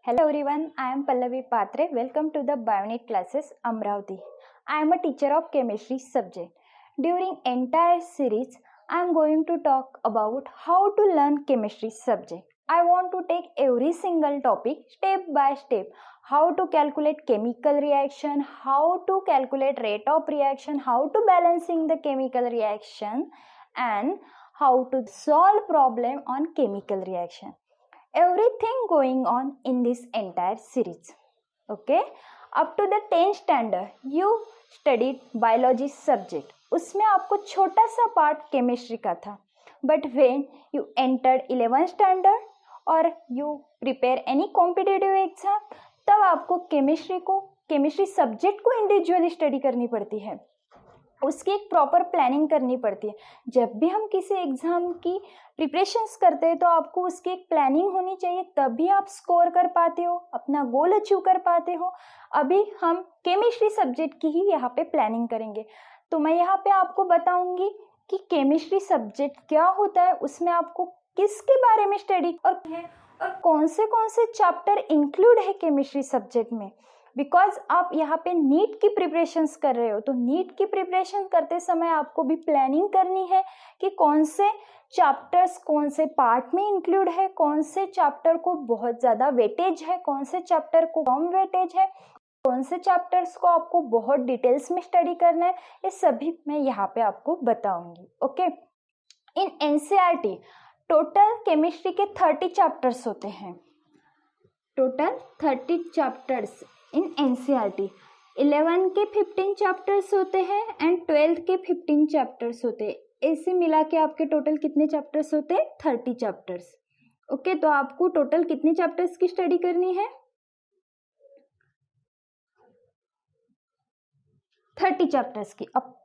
Hello everyone, I am Pallavi Patre. Welcome to the Bionet classes Amravati. I am a teacher of chemistry subject. During entire series, I am going to talk about how to learn chemistry subject. I want to take every single topic step by step. How to calculate chemical reaction, how to calculate rate of reaction, how to balancing the chemical reaction, and how to solve problem on chemical reaction. Everything going on in this entire series. Okay, up to the 10th standard you studied biology subject. उसमें आपको छोटा सा part chemistry का था, but when you entered 11th standard और you prepare any competitive exam, तब आपको chemistry subject को इंडिविजुअली स्टडी करनी पड़ती है, उसकी एक प्रॉपर प्लानिंग करनी पड़ती है. जब भी हम किसी एग्जाम की प्रिपरेशंस करते हैं तो आपको उसकी एक प्लानिंग होनी चाहिए, तभी आप स्कोर कर पाते हो, अपना गोल अचीव कर पाते हो. अभी हम केमिस्ट्री सब्जेक्ट की ही यहाँ पे प्लानिंग करेंगे. तो मैं यहाँ पे आपको बताऊंगी कि केमिस्ट्री सब्जेक्ट क्या होता है, उसमें आपको किसके बारे में स्टडी और कौन से चैप्टर इंक्लूड है केमिस्ट्री सब्जेक्ट में. बिकॉज आप यहाँ पे नीट की प्रिपरेशंस कर रहे हो, तो नीट की प्रिपरेशन करते समय आपको भी प्लानिंग करनी है कि कौन से चैप्टर्स कौन से पार्ट में इंक्लूड है, कौन से चैप्टर को बहुत ज़्यादा वेटेज है, कौन से चैप्टर को कम वेटेज है, कौन से चैप्टर्स को आपको बहुत डिटेल्स में स्टडी करना है. ये सभी मैं यहाँ पे आपको बताऊंगी. Okay, in NCERT total chemistry के 30 चैप्टर्स होते हैं. Total 30 chapters in NCERT. 11 के 15 चैप्टर्स होते हैं एंड 12th के 15 चैप्टर्स होते हैं. ऐसे मिला के आपके टोटल कितने चैप्टर्स होते हैं? 30 चैप्टर्स. ओके, तो आपको टोटल कितने चैप्टर्स की स्टडी करनी है? 30 चैप्टर्स की. अब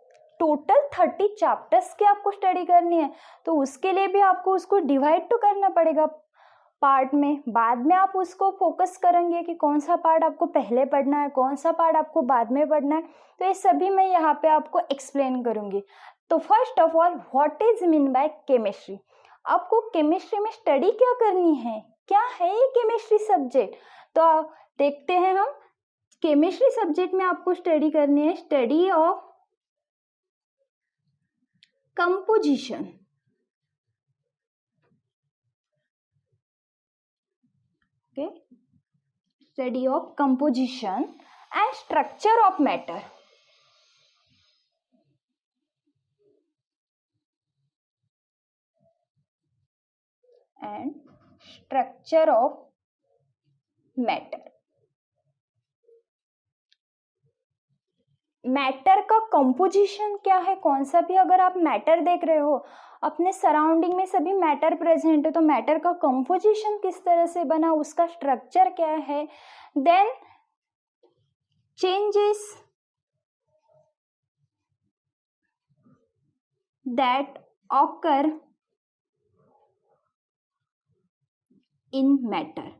टोटल 30 चैप्टर्स की आपको स्टडी करनी है, तो उसके लिए भी आपको उसको डिवाइड तो करना पड़ेगा पार्ट में. बाद में आप उसको फोकस करेंगे कि कौन सा पार्ट आपको पहले पढ़ना है, कौन सा पार्ट आपको बाद में पढ़ना है. तो ये सभी मैं यहाँ पे आपको एक्सप्लेन करूँगी. तो first of all, what is mean bye chemistry. आपको केमिस्ट्री में स्टडी क्या करनी है, क्या है ये केमिस्ट्री सब्जेक्ट. तो देखते हैं हम. केमिस्ट्री सब्जेक्ट में आपको स्टडी करनी है study of composition. Okay, study of composition and structure of matter. And structure of matter. Matter का कंपोजिशन क्या है, कौन सा भी अगर आप मैटर देख रहे हो, अपने सराउंडिंग में सभी मैटर प्रेजेंट है, तो मैटर का कंपोजिशन किस तरह से बना, उसका स्ट्रक्चर क्या है. Then changes that occur in matter.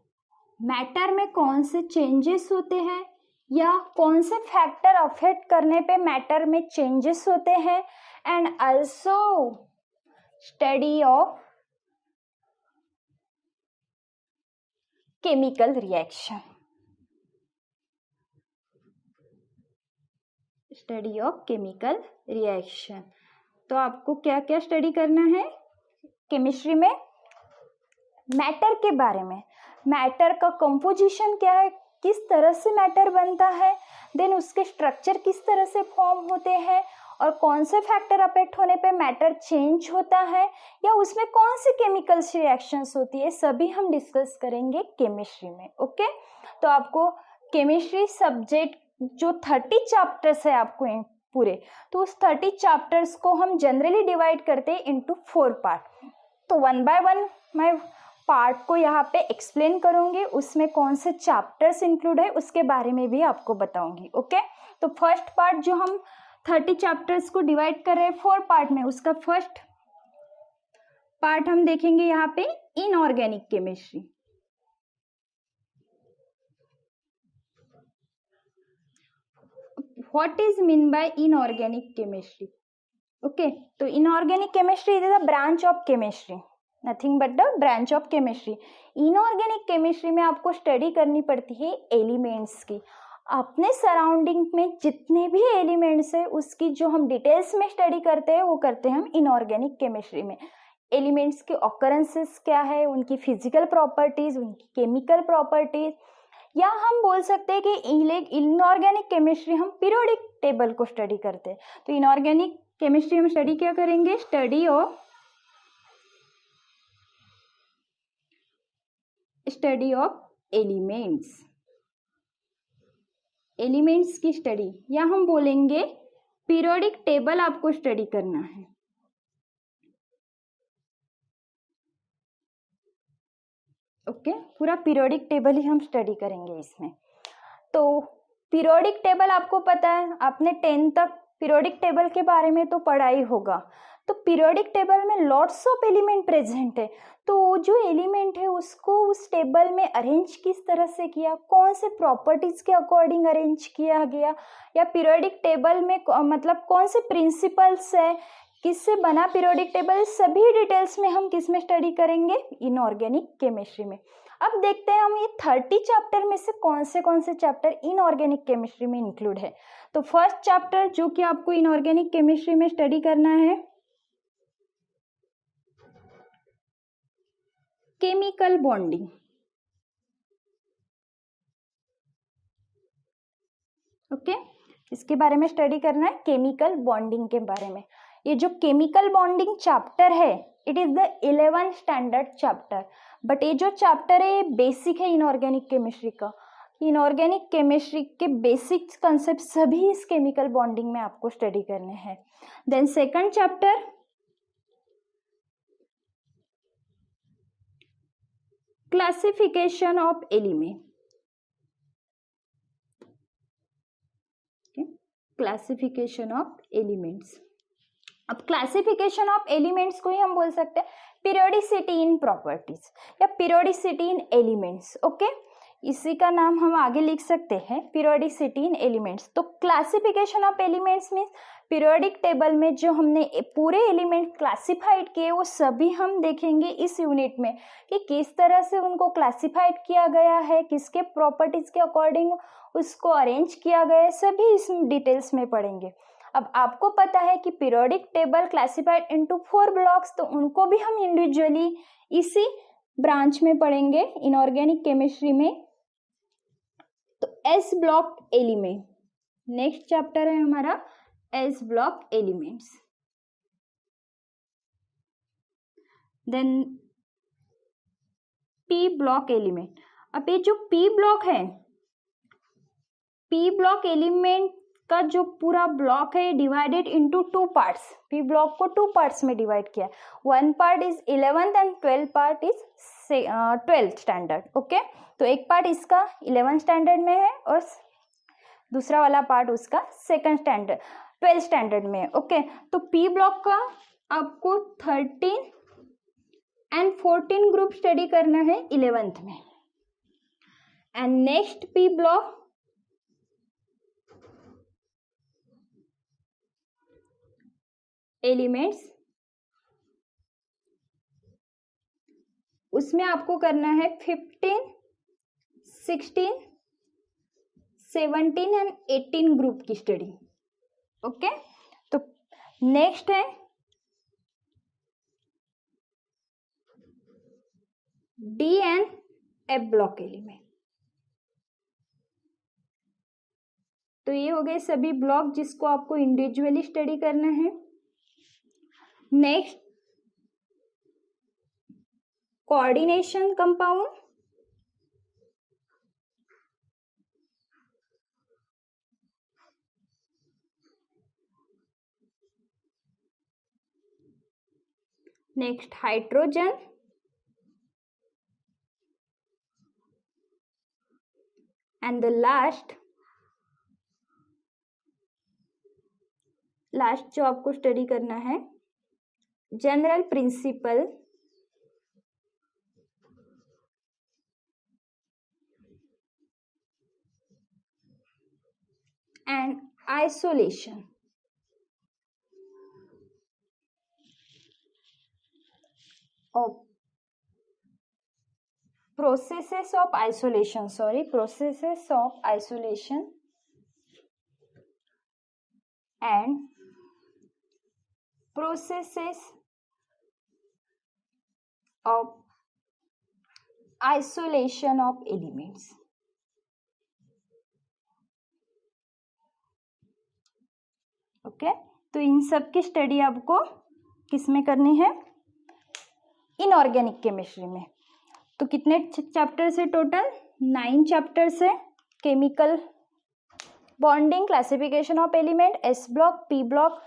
Matter में कौन से चेंजेस होते हैं या कौन से फैक्टर अफेक्ट करने पे मैटर में चेंजेस होते हैं. And also study of chemical reaction. Study of chemical reaction. तो आपको क्या क्या स्टडी करना है केमिस्ट्री में? मैटर के बारे में. मैटर का कंपोजिशन क्या है, किस तरह से मैटर बनता है, देन उसके स्ट्रक्चर किस तरह से फॉर्म होते हैं, और कौन से फैक्टर अफेक्ट होने पे मैटर चेंज होता है, या उसमें कौन सी केमिकल रिएक्शंस होती है, सभी हम डिस्कस करेंगे केमिस्ट्री में. ओके, तो आपको केमिस्ट्री सब्जेक्ट जो 30 चैप्टर्स है आपको पूरे, तो उस 30 चैप्टर्स को हम जनरली डिवाइड करते हैं इनटू 4 पार्ट. तो 1 बाय 1 मैं पार्ट को यहाँ पे एक्सप्लेन करूंगी, उसमें कौन से चैप्टर्स इंक्लूड है उसके बारे में भी आपको बताऊंगी. ओके, तो फर्स्ट पार्ट जो हम 30 चैप्टर्स को डिवाइड कर रहे हैं 4 पार्ट में, उसका फर्स्ट पार्ट हम देखेंगे यहाँ पे inorganic chemistry. What is mean by inorganic chemistry. Okay, तो inorganic chemistry is a branch of chemistry. Nothing but the branch of chemistry. Inorganic chemistry में आपको स्टडी करनी पड़ती है एलिमेंट्स की। अपने सराउंडिंग में जितने भी एलिमेंट्स है उसकी जो हम डिटेल्स में स्टडी करते हैं वो करते हैं हम इनऑर्गेनिक केमिस्ट्री में। एलिमेंट्स की ऑकरेंसेस क्या है, उनकी फिजिकल प्रॉपर्टीज, उनकी केमिकल प्रॉपर्टीज, या हम बोल सकते हैं कि इनऑर्गेनिक केमिस्ट्री हम पीरियोडिक टेबल को स्टडी करते हैं। तो इनऑर्गेनिक केमिस्ट्री हम स्टडी क्या करेंगे, स्टडी ऑफ एलिमेंट्स की स्टडी, या हम बोलेंगे पीरियोडिक टेबल आपको स्टडी करना है। ओके, पूरा पीरियोडिक टेबल ही हम स्टडी करेंगे इसमें। तो पीरियोडिक टेबल आपको पता है, आपने 10 तक पीरियोडिक टेबल के बारे में तो पढ़ा ही होगा। तो पीरियोडिक टेबल में लॉट्स ऑफ एलिमेंट प्रेजेंट है, तो जो एलिमेंट है उसको उस टेबल में अरेंज किस तरह से किया, कौन से प्रॉपर्टीज के अकॉर्डिंग अरेंज किया गया, या पीरियोडिक टेबल में मतलब कौन से प्रिंसिपल्स है, किससे बना पीरियोडिक टेबल, सभी डिटेल्स में हम किस में स्टडी करेंगे, इनऑर्गेनिक केमिस्ट्री में। अब देखते हैं हम ये 30 चैप्टर में से कौन से चैप्टर इनऑर्गेनिक केमिस्ट्री में इंक्लूड है। तो फर्स्ट चैप्टर जो कि आपको इनऑर्गेनिक केमिस्ट्री में स्टडी करना है, केमिकल बॉन्डिंग। ओके, इसके बारे में स्टडी करना है, केमिकल बॉन्डिंग के बारे में। ये जो केमिकल बॉन्डिंग चैप्टर है, it is the 11th standard chapter, but ये जो चैप्टर है बेसिक है इनऑर्गेनिक केमिस्ट्री का। इनऑर्गेनिक केमिस्ट्री के बेसिक कंसेप्ट सभी इस केमिकल बॉन्डिंग में आपको स्टडी करने हैं। Then second chapter, classification of element. Classification of elements. अब क्लासिफिकेशन ऑफ एलिमेंट्स को ही हम बोल सकते हैं पीरियोडिसिटी इन प्रॉपर्टीज या पीरियोडिसिटी इन एलिमेंट्स। ओके, इसी का नाम हम आगे लिख सकते हैं पीरियोडिसिटी इन एलिमेंट्स। तो classification of elements means periodic table में जो हमने पूरे एलिमेंट क्लासिफाइड किए वो सभी हम देखेंगे इस यूनिट में कि किस तरह से उनको क्लासिफाइड किया गया है, किसके प्रॉपर्टीज के अकॉर्डिंग उसको अरेंज किया गया है, सभी इस डिटेल्स में पढ़ेंगे। अब आपको पता है कि periodic table classified into 4 blocks, तो उनको भी हम इंडिविजुअली इसी ब्रांच में पढ़ेंगे इनऑर्गेनिक केमिस्ट्री में। तो S block element next chapter है हमारा, S block elements. Then P block element. अब ये जो पी ब्लॉक है, पी ब्लॉक एलिमेंट का जो पूरा ब्लॉक है divided into 2 parts. P block को 2 पार्ट्स में डिवाइड किया। 1 part is 11th and 12 part is 12th standard. Okay, तो एक पार्ट इसका 11th स्टैंडर्ड में है और दूसरा वाला पार्ट उसका 2nd स्टैंडर्ड 12th स्टैंडर्ड में है। ओके, तो पी ब्लॉक का आपको 13 एंड 14 ग्रुप स्टडी करना है 11th में। And next P block elements, उसमें आपको करना है 15, 16, 17 एंड 18 ग्रुप की स्टडी। ओके, तो नेक्स्ट है D and F block element. तो ये हो गए सभी ब्लॉक जिसको आपको इंडिविजुअली स्टडी करना है। Next coordination compound, next hydrogen, and the last जो आपको स्टडी करना है general principle and isolation of processes of isolation, processes of isolation and processes of isolation of elements. Okay तो इन सब की स्टडी आपको किस में करनी है? इनऑर्गेनिक केमिस्ट्री में। तो कितने चैप्टर्स है टोटल? 9 चैप्टर्स है। Chemical bonding, classification of element, S block, P block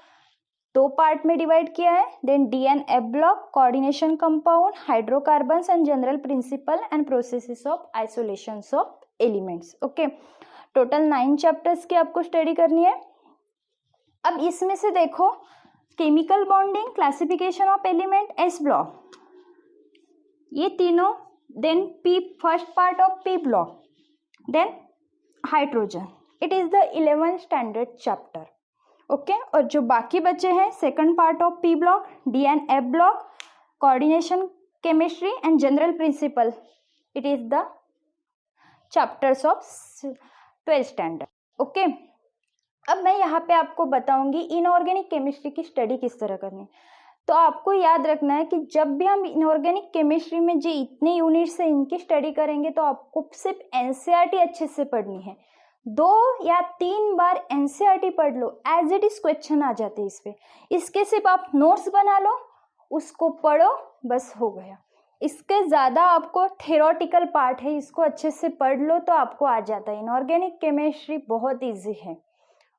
2 part में डिवाइड किया है। Then D and F block, coordination compound, hydrocarbons and general principle and processes of isolation of elements. Okay total 9 chapters की आपको study करनी है। अब इसमें से देखो chemical bonding, classification of element, S block, ये तीनों, then P first part of P block, then hydrogen, it is the 11th standard chapter. Okay और जो बाकी बचे हैं second part of P block, D and F block, coordination chemistry and general principal, it is the chapters of 12th standard. Okay अब मैं यहाँ पे आपको बताऊंगी इनऑर्गेनिक केमिस्ट्री की स्टडी किस तरह करनी है। तो आपको याद रखना है कि जब भी हम इनऑर्गेनिक केमिस्ट्री में जो इतने यूनिट्स है इनकी स्टडी करेंगे तो आपको सिर्फ एनसीईआरटी अच्छे से पढ़नी है। 2 या 3 बार एनसीईआरटी पढ़ लो, एज इट इज क्वेश्चन आ जाते हैं इस पे। इसके सिर्फ आप नोट्स बना लो, उसको पढ़ो, बस हो गया। इसके ज़्यादा आपको थ्योरेटिकल पार्ट है, इसको अच्छे से पढ़ लो तो आपको आ जाता है। इनऑर्गेनिक केमिस्ट्री बहुत ईजी है।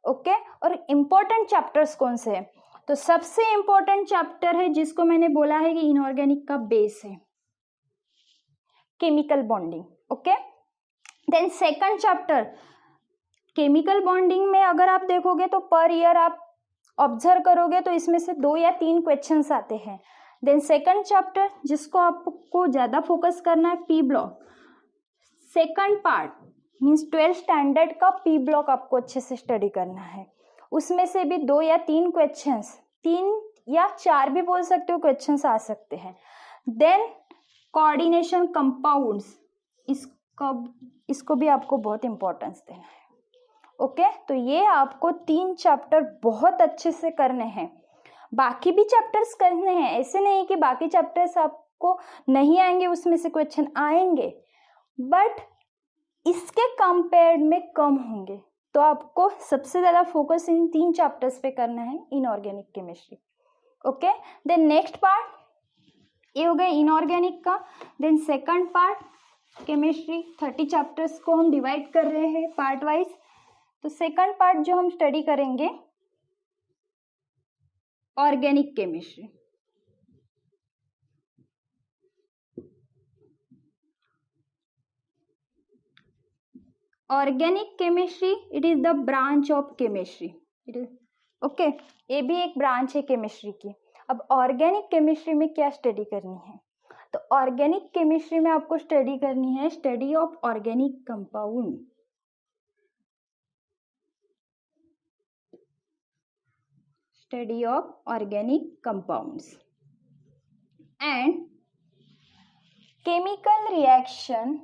ओके और इम्पोर्टेंट चैप्टर्स कौन से हैं? तो सबसे इम्पोर्टेंट चैप्टर है जिसको मैंने बोला है कि इनऑर्गेनिक का बेस है, chemical bonding. Okay then second chapter chemical bonding में अगर आप देखोगे तो पर ईयर आप ऑब्जर्व करोगे तो इसमें से 2 या 3 क्वेश्चंस आते हैं। देन सेकंड चैप्टर जिसको आपको ज़्यादा फोकस करना है, P block, second part means 12th standard का पी ब्लॉक आपको अच्छे से स्टडी करना है। उसमें से भी 2 या 3 क्वेश्चंस, 3 या 4 भी बोल सकते हो, क्वेश्चंस आ सकते हैं। देन कोऑर्डिनेशन कंपाउंड्स, इसको भी आपको बहुत इंपॉर्टेंस देना है। ओके तो ये आपको 3 चैप्टर बहुत अच्छे से करने हैं। बाकी भी चैप्टर्स करने हैं, ऐसे नहीं कि बाकी चैप्टर्स आपको नहीं आएंगे, उसमें से क्वेश्चन आएंगे, बट इसके कंपेयर में कम होंगे। तो आपको सबसे ज़्यादा फोकस इन 3 चैप्टर्स पे करना है inorganic chemistry. Okay then next part ये हो गया इनऑर्गेनिक का। Then second part chemistry, 30 chapters को हम डिवाइड कर रहे हैं पार्ट वाइज। तो सेकंड पार्ट जो हम स्टडी करेंगे organic chemistry. Organic chemistry it is the branch of chemistry, it is okay ये भी एक ब्रांच है केमिस्ट्री की। अब ऑर्गेनिक केमिस्ट्री में क्या स्टडी करनी है? तो ऑर्गेनिक केमिस्ट्री में आपको स्टडी करनी है study of organic compound, study of organic compounds and chemical reaction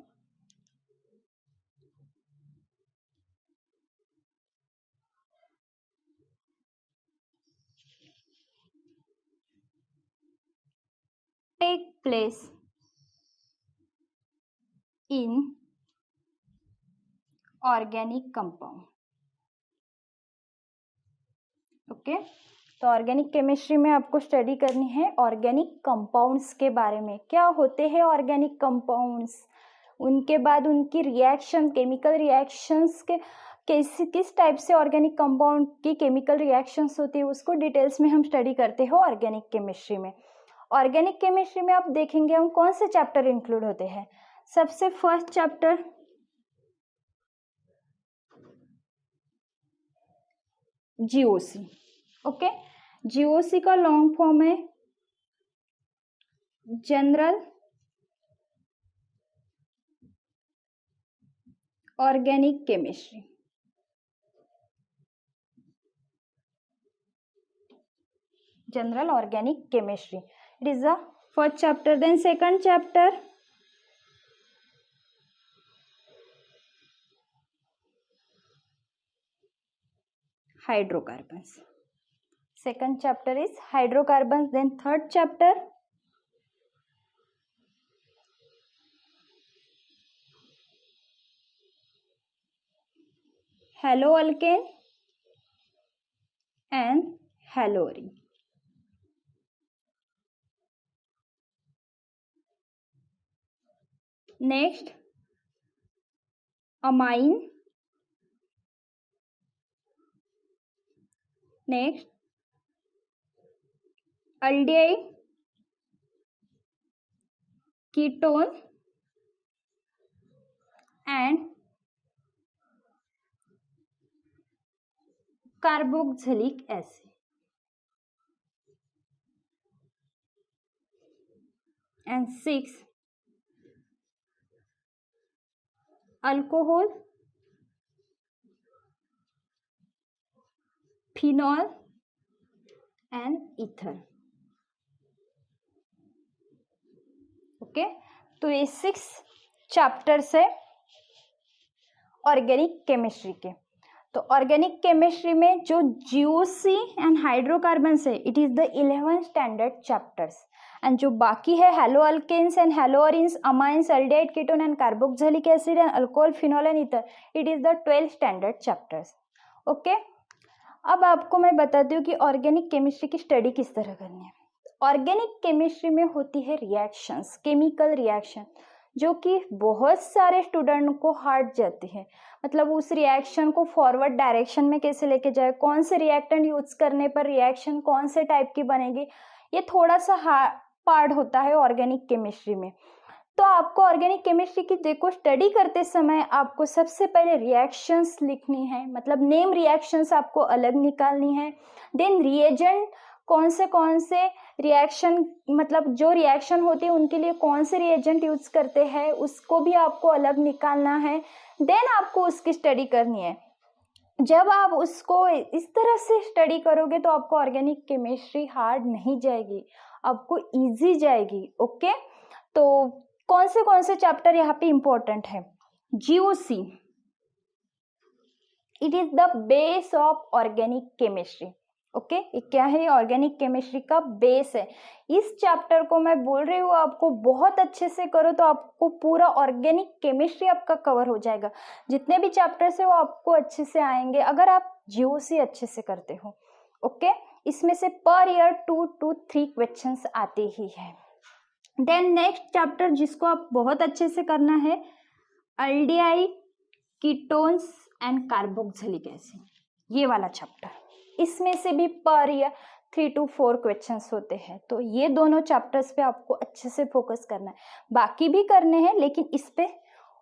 take place in organic compound। Okay तो ऑर्गेनिक केमिस्ट्री में आपको स्टडी करनी है ऑर्गेनिक कंपाउंड्स के बारे में, क्या होते हैं ऑर्गेनिक कंपाउंड्स, उनके बाद उनकी रिएक्शन, केमिकल रिएक्शंस के किस टाइप से ऑर्गेनिक कंपाउंड की केमिकल रिएक्शंस होती है, उसको डिटेल्स में हम स्टडी करते हो ऑर्गेनिक केमिस्ट्री में। ऑर्गेनिक केमिस्ट्री में आप देखेंगे हम कौन से चैप्टर इंक्लूड होते हैं। सबसे first chapter GOC. Okay GOC का लॉन्ग फॉर्म है general organic chemistry. General organic chemistry, it is the first chapter. Then second chapter hydrocarbons. Second chapter is hydrocarbons. Then third chapter, haloalkane and halorine. Next, amine. Next, aldehyde, ketone and carboxylic acid. And 6, alcohol, phenol and ether. Okay, तो ये 6 chapters है organic chemistry के. तो organic chemistry में जो GOC and hydrocarbons है, it is the 11 standard chapters. And जो बाकी है haloalkanes and haloarenes, amines, aldehyde, ketone and carboxylic acid and alcohol, phenol and ether, it is the 12 standard chapters. Okay, अब आपको मैं बताती हूँ कि ऑर्गेनिक केमिस्ट्री की स्टडी किस तरह करनी है. ऑर्गेनिक केमिस्ट्री में होती है रिएक्शंस, केमिकल रिएक्शन, जो कि बहुत सारे स्टूडेंट को हार्ड जाती है. मतलब उस रिएक्शन को फॉरवर्ड डायरेक्शन में कैसे लेके जाए, कौन से रिएक्टेंट यूज करने पर रिएक्शन कौन से टाइप की बनेगी, ये थोड़ा सा हार्ड पार्ट होता है ऑर्गेनिक केमिस्ट्री में. तो आपको ऑर्गेनिक केमिस्ट्री की देखो स्टडी करते समय आपको सबसे पहले रिएक्शंस लिखनी है, मतलब नेम रिएक्शंस आपको अलग निकालनी है. देन रिएजेंट कौन से रिएक्शन, मतलब जो रिएक्शन होती है उनके लिए कौन से रिएजेंट यूज करते हैं उसको भी आपको अलग निकालना है. देन आपको उसकी स्टडी करनी है. जब आप उसको इस तरह से स्टडी करोगे तो आपको ऑर्गेनिक केमिस्ट्री हार्ड नहीं जाएगी, आपको इजी जाएगी. ओके, तो कौन से चैप्टर यहाँ पे इंपॉर्टेंट है. GOC, it is the base of organic chemistry. Okay, ये क्या है, ऑर्गेनिक केमिस्ट्री का बेस है. इस चैप्टर को मैं बोल रही हूँ आपको बहुत अच्छे से करो तो आपको पूरा ऑर्गेनिक केमिस्ट्री आपका कवर हो जाएगा. जितने भी चैप्टर्स है वो आपको अच्छे से आएंगे अगर आप जीओसी अच्छे से करते हो. ओके, इसमें से पर ईयर 2 to 3 क्वेश्चंस आते ही है. देन नेक्स्ट चैप्टर जिसको आप बहुत अच्छे से करना है, aldehyde, ketones and carboxylic acid, ये वाला चैप्टर. इसमें से भी पर ईयर 3 to 4 क्वेश्चंस होते हैं. तो ये दोनों चैप्टर्स पे आपको अच्छे से फोकस करना है. बाकी भी करने हैं लेकिन इस पे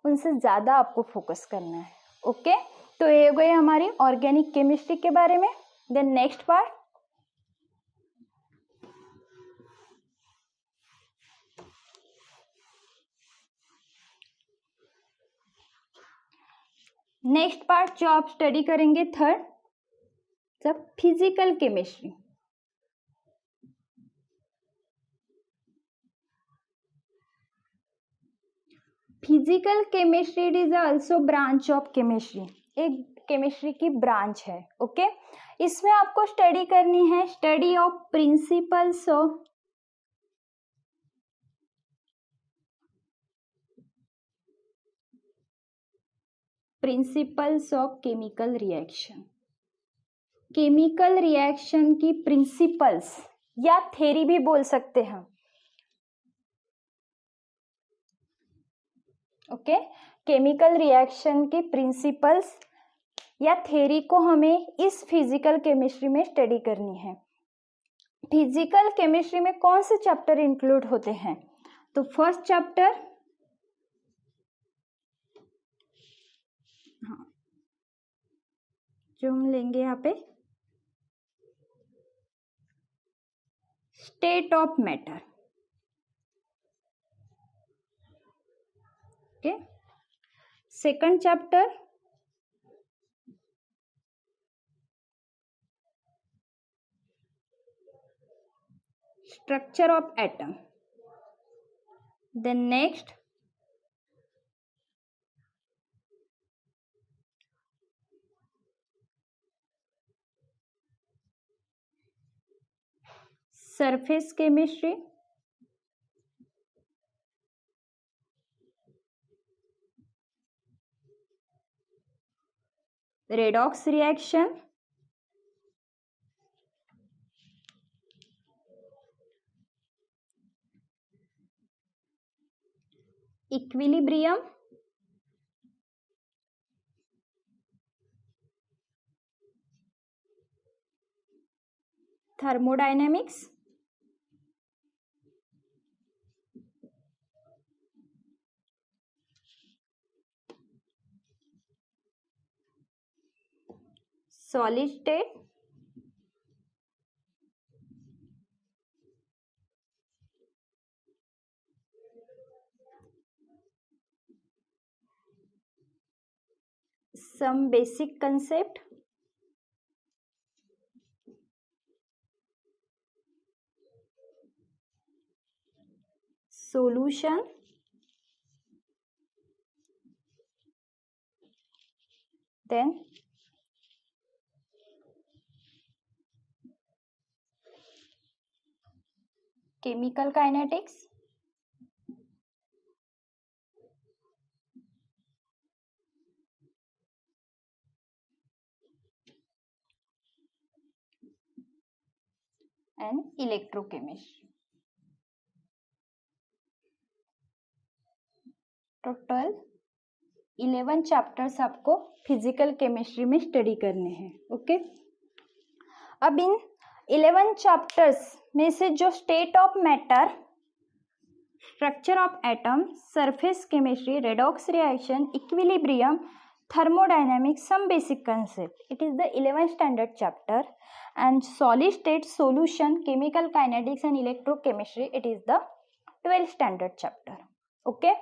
उनसे ज़्यादा आपको फोकस करना है. ओके, तो ये गई हमारी ऑर्गेनिक केमिस्ट्री के बारे में. Then next part, next part जो आप स्टडी करेंगे थर्ड, सब physical chemistry. Physical chemistry it is also branch of chemistry, एक केमिस्ट्री की ब्रांच है. ओके, इसमें आपको स्टडी करनी है study of principles of chemical reaction. Chemical reaction की प्रिंसिपल्स या थ्योरी भी बोल सकते हैं. ओके, केमिकल रिएक्शन की प्रिंसिपल्स या थ्योरी को हमें इस फिजिकल केमिस्ट्री में स्टडी करनी है. फिजिकल केमिस्ट्री में कौन से चैप्टर इंक्लूड होते हैं, तो फर्स्ट चैप्टर, हाँ जो हम लेंगे यहाँ पे, state of matter. Okay, second chapter, structure of atom. Then next, surface chemistry, redox reaction, equilibrium, thermodynamics, solid state, some basic concept, solution, then chemical kinetics, and electrochemistry. Total 11 chapters आपको physical chemistry में study करने हैं. Okay, अब इन 11 chapters में से जो state of matter, structure of atom, surface chemistry, redox reaction, equilibrium, thermodynamics, some basic concept, it is the 11th standard chapter, and solid state, solution, chemical kinetics and electrochemistry, it is the 12th standard chapter. okay,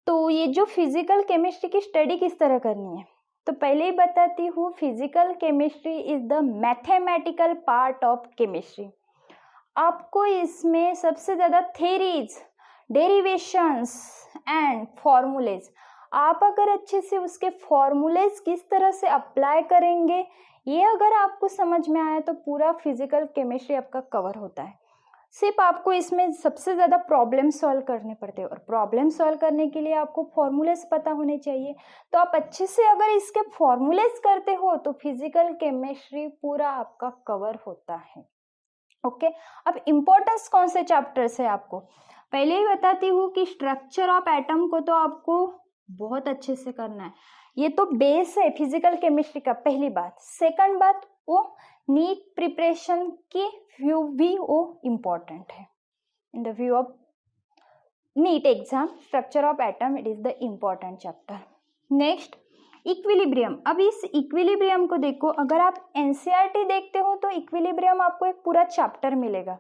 तो ये जो physical chemistry की study किस तरह करनी है, तो पहले ही बताती हूँ, physical chemistry is the mathematical part of chemistry. आपको इसमें सबसे ज़्यादा थेरीज, डेरिवेशंस एंड फॉर्मूलेज, आप अगर अच्छे से उसके फॉर्मूलेज किस तरह से अप्लाई करेंगे, ये अगर आपको समझ में आया तो पूरा फिजिकल केमिस्ट्री आपका कवर होता है. सिर्फ आपको इसमें सबसे ज़्यादा प्रॉब्लम सॉल्व करने पड़ते हैं, और प्रॉब्लम सॉल्व करने के लिए आपको फॉर्मूलेज पता होने चाहिए. तो आप अच्छे से अगर इसके फॉर्मूलेज करते हो तो फिजिकल केमिस्ट्री पूरा आपका कवर होता है. ओके, अब इम्पोर्टेंस कौन से चैप्टर्स है आपको पहले ही बताती हूँ कि स्ट्रक्चर ऑफ एटम को तो आपको बहुत अच्छे से करना है, ये तो बेस है फिजिकल केमिस्ट्री का. पहली बात. सेकंड बात, वो नीट प्रिपरेशन की व्यू भी वो इम्पोर्टेंट है. In the view of NEET exam, structure of atom it is the important chapter. Next, equilibrium. अब इस इक्विलिब्रियम को देखो, अगर आप एनसीईआरटी देखते हो तो इक्विलिब्रियम आपको एक पूरा चैप्टर मिलेगा,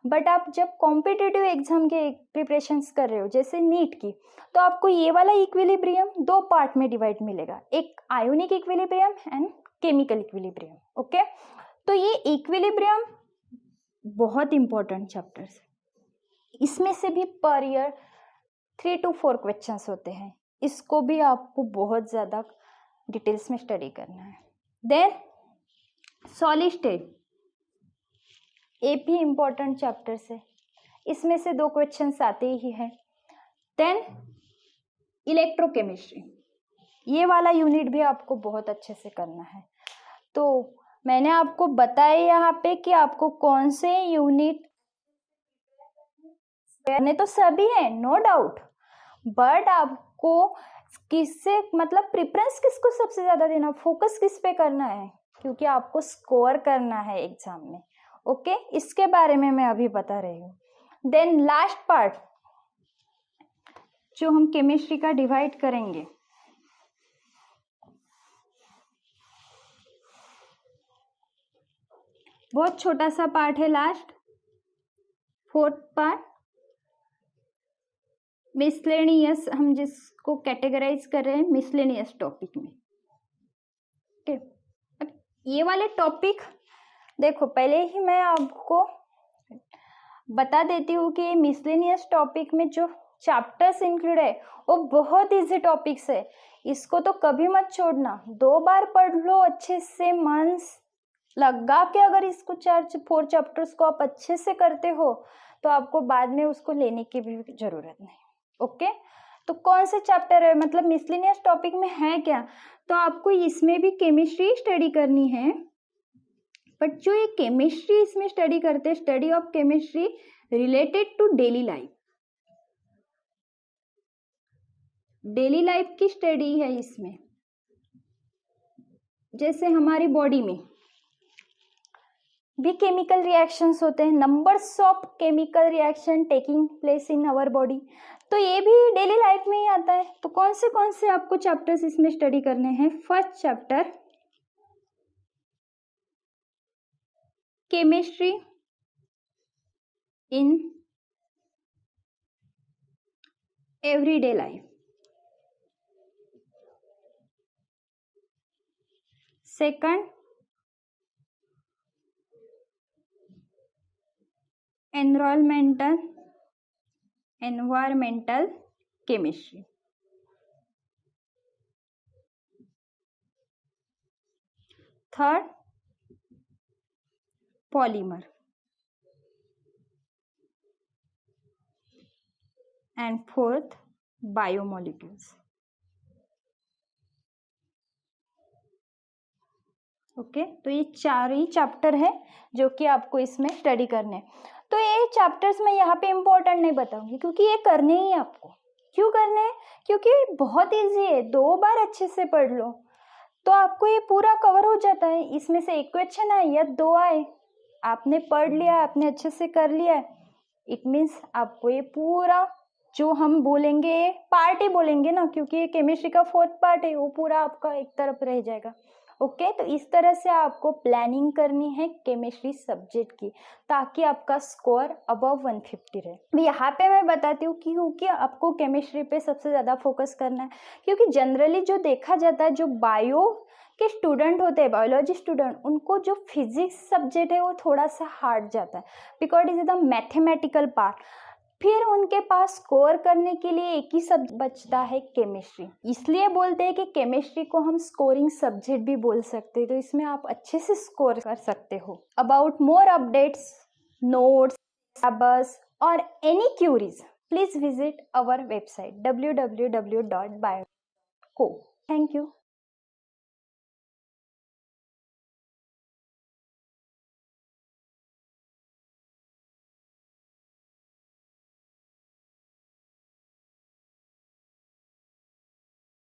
बट आप जब कॉम्पिटिटिव एग्जाम के प्रिपरेशंस कर रहे हो जैसे नीट की, तो आपको ये वाला इक्विलिब्रियम दो पार्ट में डिवाइड मिलेगा, एक ionic equilibrium and chemical equilibrium. Okay, तो ये इक्विलिब्रियम बहुत इंपॉर्टेंट चैप्टर्स, इसमें से भी पर ईयर 3 to 4 क्वेश्चंस होते हैं, इसको भी आपको बहुत ज़्यादा डिटेल्स में स्टडी करना है. देन सॉलिड स्टेट, ये भी इम्पोर्टेंट चैप्टर्स है, इसमें से 2 क्वेश्चंस आते ही हैं. देन इलेक्ट्रोकेमिस्ट्री, ये वाला यूनिट भी आपको बहुत अच्छे से करना है. तो मैंने आपको बताया यहाँ पे कि आपको कौन से यूनिट करने, तो सभी है नो डाउट, बट आपको किससे मतलब प्रेफरेंस किसको सबसे ज्यादा देना, फोकस किस पे करना है, क्योंकि आपको स्कोर करना है एग्जाम में. ओके, इसके बारे में मैं अभी बता रही हूँ. देन लास्ट पार्ट जो हम केमिस्ट्री का डिवाइड करेंगे, बहुत छोटा सा पार्ट है, लास्ट 4th पार्ट, मिसलेनियस, हम जिसको कैटेगराइज कर रहे हैं मिसलेनियस टॉपिक में. ओके, अब ये वाले टॉपिक देखो, पहले ही मैं आपको बता देती हूँ कि मिसलेनियस टॉपिक में जो चैप्टर्स इंक्लूड है वो बहुत इजी टॉपिक्स है, इसको तो कभी मत छोड़ना, 2 बार पढ़ लो अच्छे से, मन लगा के अगर इसको 4 चैप्टर्स को आप अच्छे से करते हो तो आपको बाद में उसको लेने की भी जरूरत नहीं। ओके, तो कौन से चैप्टर है, मतलब मिसलिनियस टॉपिक में है क्या, तो आपको इसमें भी केमिस्ट्री स्टडी करनी है, बट जो ये केमिस्ट्री इसमें स्टडी करते हैं, study of chemistry related to daily life, daily life की स्टडी है इसमें। जैसे हमारी बॉडी में भी केमिकल रिएक्शंस होते हैं, numbers of chemical reaction taking place in our body, तो ये भी डेली लाइफ में ही आता है। तो कौन से आपको चैप्टर्स इसमें स्टडी करने हैं। First chapter chemistry in everyday life, second environmental chemistry, third polymer, and fourth biomolecules। Okay, तो ये 4 ही चैप्टर है जो कि आपको इसमें स्टडी करने हैं। तो ये चैप्टर्स मैं यहाँ पे इम्पोर्टेंट नहीं बताऊंगी क्योंकि ये करने ही आपको। क्यों करने हैं, क्योंकि बहुत इजी है, 2 बार अच्छे से पढ़ लो तो आपको ये पूरा कवर हो जाता है। इसमें से एक क्वेश्चन आए या 2 आए, आपने पढ़ लिया, आपने अच्छे से कर लिया, इट मीन्स आपको ये पूरा जो हम बोलेंगे पार्ट ही बोलेंगे ना, क्योंकि ये केमिस्ट्री का 4th पार्ट है, वो पूरा आपका एक तरफ रह जाएगा। ओके, तो इस तरह से आपको प्लानिंग करनी है केमिस्ट्री सब्जेक्ट की ताकि आपका स्कोर अबव 150 रहे। यहाँ पे मैं बताती हूँ क्योंकि आपको केमिस्ट्री पे सबसे ज़्यादा फोकस करना है, क्योंकि जनरली जो देखा जाता है जो बायो के स्टूडेंट होते हैं, बायोलॉजी स्टूडेंट, उनको जो फिजिक्स सब्जेक्ट है वो थोड़ा सा हार्ड जाता है because it is the mathematical part. फिर उनके पास स्कोर करने के लिए एक ही सब्जेक्ट बचता है केमिस्ट्री, इसलिए बोलते हैं कि केमिस्ट्री को हम स्कोरिंग सब्जेक्ट भी बोल सकते हैं। तो इसमें आप अच्छे से स्कोर कर सकते हो। About more updates, notes, syllabus और any queries please visit our website www.bio.co। Thank you.